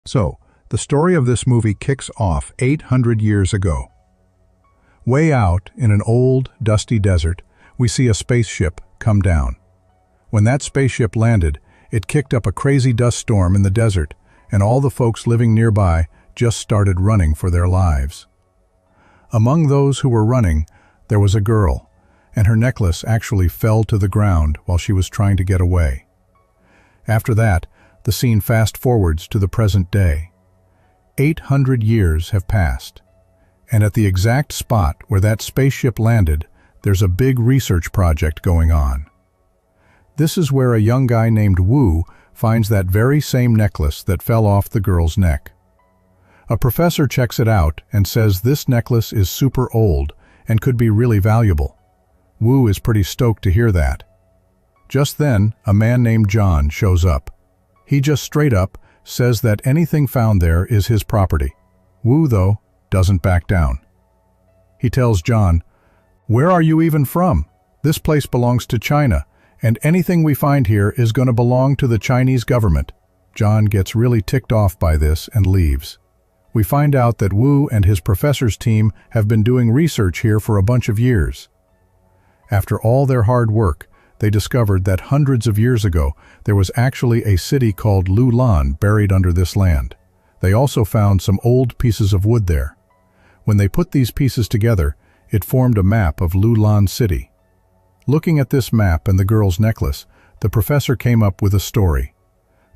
So, the story of this movie kicks off 800 years ago. Way out in an old, dusty desert, we see a spaceship come down. When that spaceship landed, it kicked up a crazy dust storm in the desert, and all the folks living nearby just started running for their lives. Among those who were running, there was a girl, and her necklace actually fell to the ground while she was trying to get away. After that, the scene fast forwards to the present day. 800 years have passed, and at the exact spot where that spaceship landed, there's a big research project going on. This is where a young guy named Wu finds that very same necklace that fell off the girl's neck. A professor checks it out and says this necklace is super old and could be really valuable. Wu is pretty stoked to hear that. Just then, a man named John shows up. He just straight up says that anything found there is his property. Wu, though, doesn't back down. He tells John, "Where are you even from? This place belongs to China, and anything we find here is going to belong to the Chinese government." John gets really ticked off by this and leaves. We find out that Wu and his professor's team have been doing research here for a bunch of years. After all their hard work, they discovered that hundreds of years ago, there was actually a city called Lau Lan buried under this land. They also found some old pieces of wood there. When they put these pieces together, it formed a map of Lau Lan City. Looking at this map and the girl's necklace, the professor came up with a story.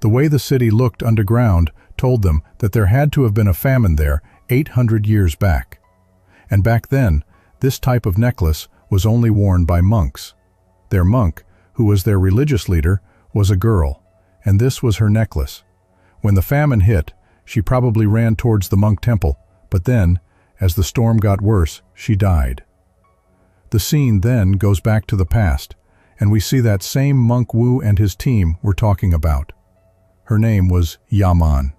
The way the city looked underground told them that there had to have been a famine there 800 years back. And back then, this type of necklace was only worn by monks. Their monk, who was their religious leader, was a girl, and this was her necklace. When the famine hit, she probably ran towards the monk temple, but then, as the storm got worse, she died. The scene then goes back to the past, and we see that same monk Wu and his team were talking about. Her name was Yaman.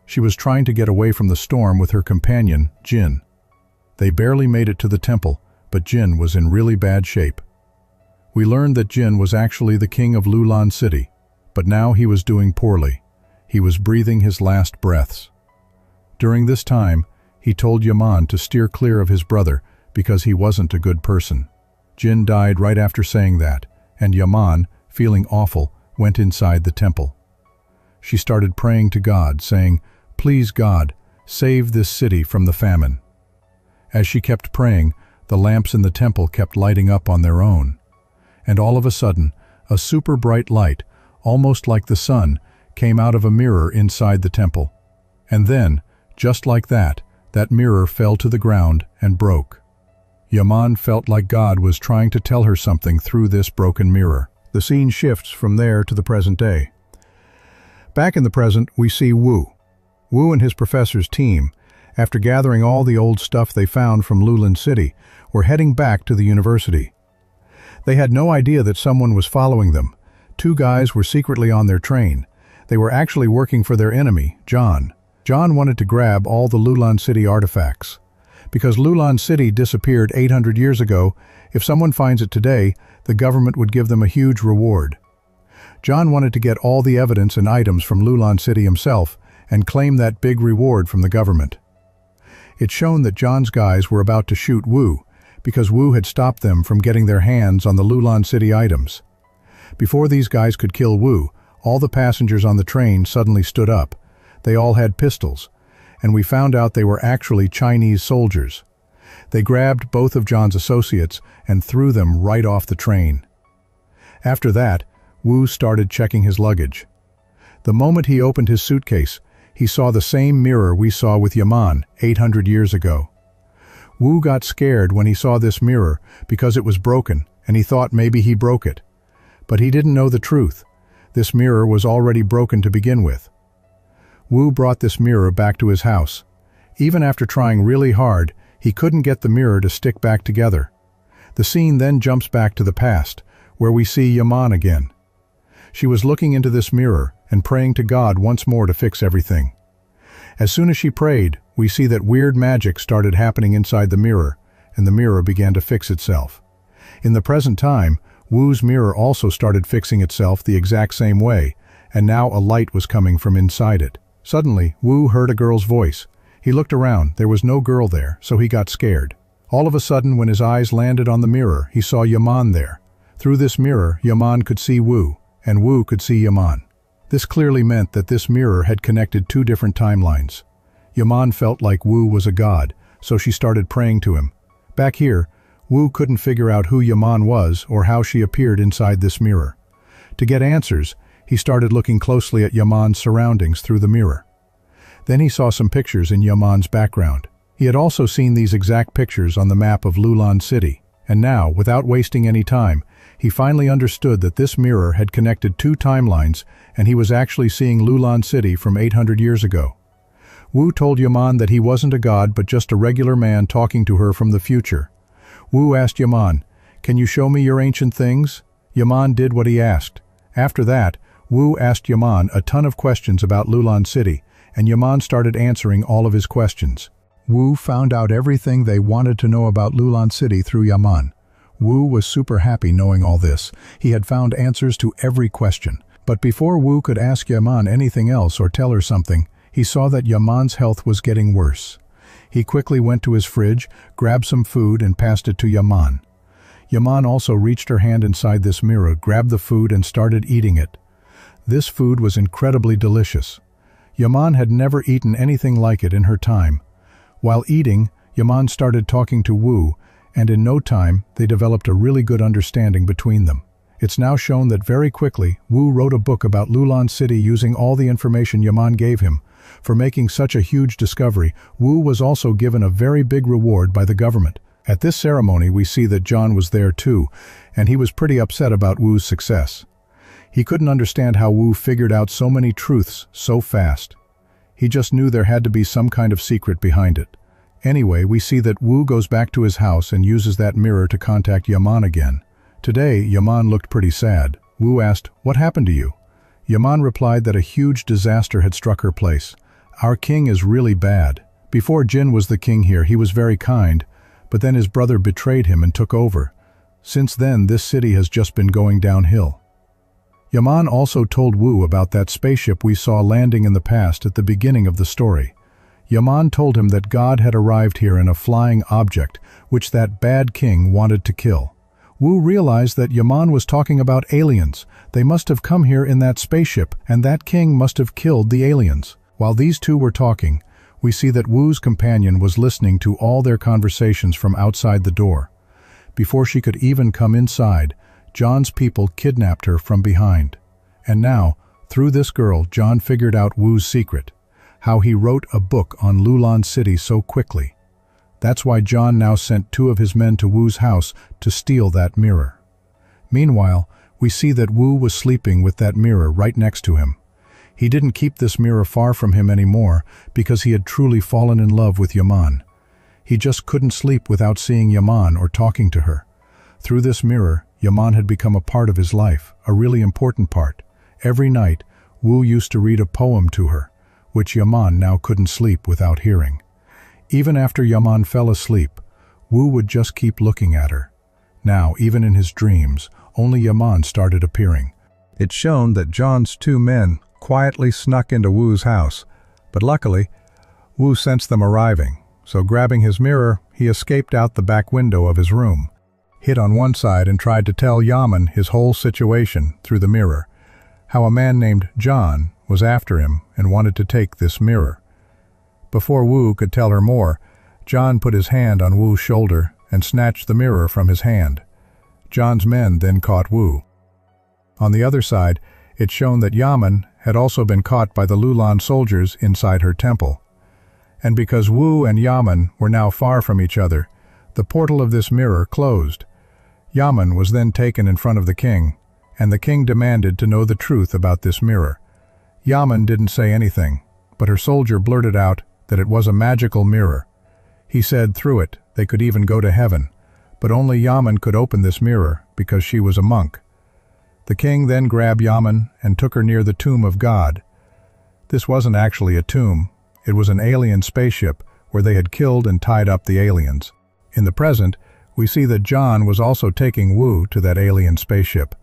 She was trying to get away from the storm with her companion, Jin. They barely made it to the temple, but Jin was in really bad shape. We learned that Jin was actually the king of Lau Lan City, but now he was doing poorly. He was breathing his last breaths. During this time, he told Yaman to steer clear of his brother because he wasn't a good person. Jin died right after saying that, and Yaman, feeling awful, went inside the temple. She started praying to God, saying, "Please God, save this city from the famine." As she kept praying, the lamps in the temple kept lighting up on their own. And all of a sudden, a super bright light, almost like the sun, came out of a mirror inside the temple. And then, just like that, that mirror fell to the ground and broke. Yaman felt like God was trying to tell her something through this broken mirror. The scene shifts from there to the present day. Back in the present, we see Wu. Wu and his professor's team, after gathering all the old stuff they found from Lau Lan City, were heading back to the university. They had no idea that someone was following them. Two guys were secretly on their train. They were actually working for their enemy, John. John wanted to grab all the Lau Lan City artifacts. Because Lau Lan City disappeared 800 years ago, if someone finds it today, the government would give them a huge reward. John wanted to get all the evidence and items from Lau Lan City himself and claim that big reward from the government. It's shown that John's guys were about to shoot Wu, because Wu had stopped them from getting their hands on the Lau Lan City items. Before these guys could kill Wu, all the passengers on the train suddenly stood up. They all had pistols, and we found out they were actually Chinese soldiers. They grabbed both of John's associates and threw them right off the train. After that, Wu started checking his luggage. The moment he opened his suitcase, he saw the same mirror we saw with Yaman 800 years ago. Wu got scared when he saw this mirror because it was broken, and he thought maybe he broke it. But he didn't know the truth. This mirror was already broken to begin with. Wu brought this mirror back to his house. Even after trying really hard, he couldn't get the mirror to stick back together. The scene then jumps back to the past, where we see Yaman again. She was looking into this mirror and praying to God once more to fix everything. As soon as she prayed, we see that weird magic started happening inside the mirror, and the mirror began to fix itself. In the present time, Wu's mirror also started fixing itself the exact same way, and now a light was coming from inside it. Suddenly, Wu heard a girl's voice. He looked around. There was no girl there, so he got scared. All of a sudden, when his eyes landed on the mirror, he saw Yaman there. Through this mirror, Yaman could see Wu, and Wu could see Yaman. This clearly meant that this mirror had connected two different timelines. Yaman felt like Wu was a god, so she started praying to him. Back here, Wu couldn't figure out who Yaman was or how she appeared inside this mirror. To get answers, he started looking closely at Yaman's surroundings through the mirror. Then he saw some pictures in Yaman's background. He had also seen these exact pictures on the map of LAU LAN city, and now, without wasting any time, he finally understood that this mirror had connected two timelines and he was actually seeing LAU LAN city from 800 years ago. Wu told Yaman that he wasn't a god but just a regular man talking to her from the future. Wu asked Yaman, "Can you show me your ancient things?" Yaman did what he asked. After that, Wu asked Yaman a ton of questions about LAU LAN city, and Yaman started answering all of his questions. Wu found out everything they wanted to know about LAU LAN city through Yaman. Wu was super happy knowing all this. He had found answers to every question. But before Wu could ask Yaman anything else or tell her something, he saw that Yaman's health was getting worse. He quickly went to his fridge, grabbed some food and passed it to Yaman. Yaman also reached her hand inside this mirror, grabbed the food and started eating it. This food was incredibly delicious. Yaman had never eaten anything like it in her time. While eating, Yaman started talking to Wu, and in no time, they developed a really good understanding between them. It's now shown that very quickly, Wu wrote a book about LAU LAN city using all the information Yaman gave him. For making such a huge discovery, Wu was also given a very big reward by the government. At this ceremony, we see that John was there too, and he was pretty upset about Wu's success. He couldn't understand how Wu figured out so many truths so fast. He just knew there had to be some kind of secret behind it. Anyway, we see that Wu goes back to his house and uses that mirror to contact Yaman again. Today, Yaman looked pretty sad. Wu asked, "What happened to you?" Yaman replied that a huge disaster had struck her place. "Our king is really bad. Before Jin was the king here, he was very kind, but then his brother betrayed him and took over. Since then, this city has just been going downhill." Yaman also told Wu about that spaceship we saw landing in the past at the beginning of the story. Yaman told him that God had arrived here in a flying object, which that bad king wanted to kill. Wu realized that Yaman was talking about aliens. They must have come here in that spaceship, and that king must have killed the aliens. While these two were talking, we see that Wu's companion was listening to all their conversations from outside the door. Before she could even come inside, John's people kidnapped her from behind. And now, through this girl, John figured out Wu's secret, how he wrote a book on LAU LAN city so quickly. That's why John now sent two of his men to Wu's house to steal that mirror. Meanwhile, we see that Wu was sleeping with that mirror right next to him. He didn't keep this mirror far from him anymore because he had truly fallen in love with Yaman. He just couldn't sleep without seeing Yaman or talking to her. Through this mirror, Yaman had become a part of his life, a really important part. Every night, Wu used to read a poem to her, which Yaman now couldn't sleep without hearing. Even after Yaman fell asleep, Wu would just keep looking at her. Now, even in his dreams, only Yaman started appearing. It's shown that John's two men quietly snuck into Wu's house, but luckily, Wu sensed them arriving, so grabbing his mirror, he escaped out the back window of his room, hid on one side and tried to tell Yaman his whole situation through the mirror, how a man named John was after him and wanted to take this mirror. Before Wu could tell her more, John put his hand on Wu's shoulder and snatched the mirror from his hand. John's men then caught Wu. On the other side, it's shown that Yaman had also been caught by the LAU LAN soldiers inside her temple. And because Wu and Yaman were now far from each other, the portal of this mirror closed. Yaman was then taken in front of the king, and the king demanded to know the truth about this mirror. Yaman didn't say anything, but her soldier blurted out that it was a magical mirror. He said through it they could even go to heaven, but only Yaman could open this mirror because she was a monk. The king then grabbed Yaman and took her near the tomb of God. This wasn't actually a tomb, it was an alien spaceship where they had killed and tied up the aliens. In the present, we see that John was also taking Wu to that alien spaceship.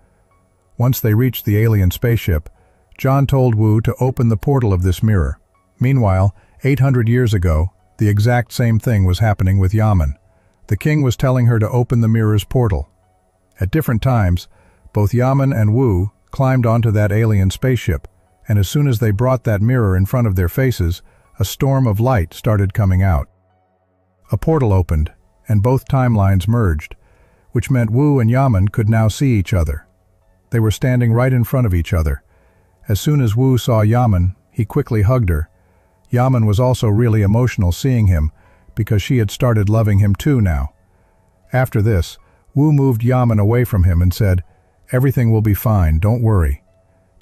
Once they reached the alien spaceship, John told Wu to open the portal of this mirror. Meanwhile, 800 years ago, the exact same thing was happening with Yaman. The king was telling her to open the mirror's portal. At different times, both Yaman and Wu climbed onto that alien spaceship, and as soon as they brought that mirror in front of their faces, a storm of light started coming out. A portal opened, and both timelines merged, which meant Wu and Yaman could now see each other. They were standing right in front of each other. As soon as Wu saw Yaman, he quickly hugged her. Yaman was also really emotional seeing him, because she had started loving him too now. After this, Wu moved Yaman away from him and said, "Everything will be fine, don't worry."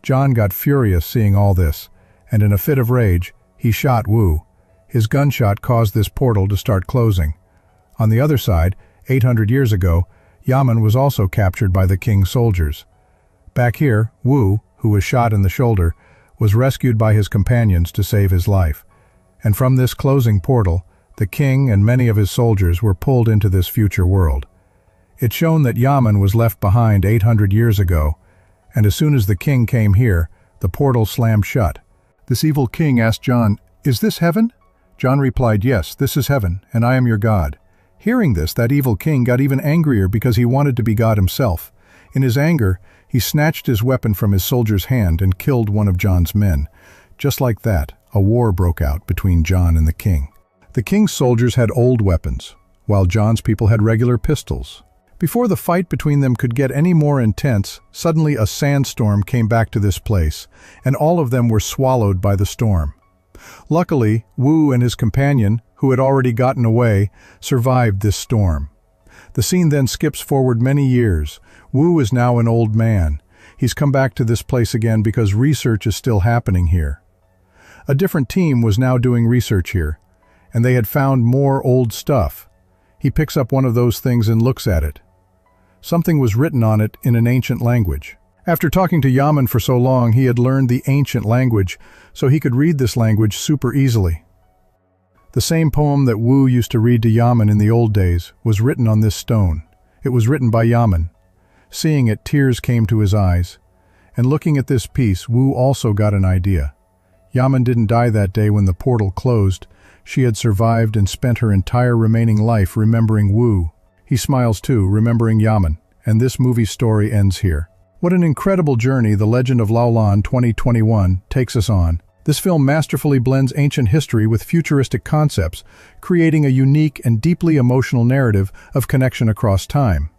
John got furious seeing all this, and in a fit of rage, he shot Wu. His gunshot caused this portal to start closing. On the other side, 800 years ago, Yaman was also captured by the king's soldiers. Back here, Wu, who was shot in the shoulder, was rescued by his companions to save his life. And from this closing portal, the king and many of his soldiers were pulled into this future world. It shown that Yaman was left behind 800 years ago, and as soon as the king came here, the portal slammed shut. This evil king asked John, "Is this heaven?" John replied, "Yes, this is heaven, and I am your God." Hearing this, that evil king got even angrier because he wanted to be God himself. In his anger, he snatched his weapon from his soldier's hand and killed one of John's men. Just like that, a war broke out between John and the king. The king's soldiers had old weapons, while John's people had regular pistols. Before the fight between them could get any more intense, suddenly a sandstorm came back to this place, and all of them were swallowed by the storm. Luckily, Wu and his companion, who had already gotten away, survived this storm. The scene then skips forward many years. Wu is now an old man. He's come back to this place again because research is still happening here. A different team was now doing research here, and they had found more old stuff. He picks up one of those things and looks at it. Something was written on it in an ancient language. After talking to Yaman for so long, he had learned the ancient language, so he could read this language super easily. The same poem that Wu used to read to Yaman in the old days was written on this stone. It was written by Yaman. Seeing it, tears came to his eyes. And looking at this piece, Wu also got an idea. Yaman didn't die that day when the portal closed. She had survived and spent her entire remaining life remembering Wu. He smiles too, remembering Yaman, and this movie's story ends here. What an incredible journey The Legend of Lao Lan 2021 takes us on. This film masterfully blends ancient history with futuristic concepts, creating a unique and deeply emotional narrative of connection across time.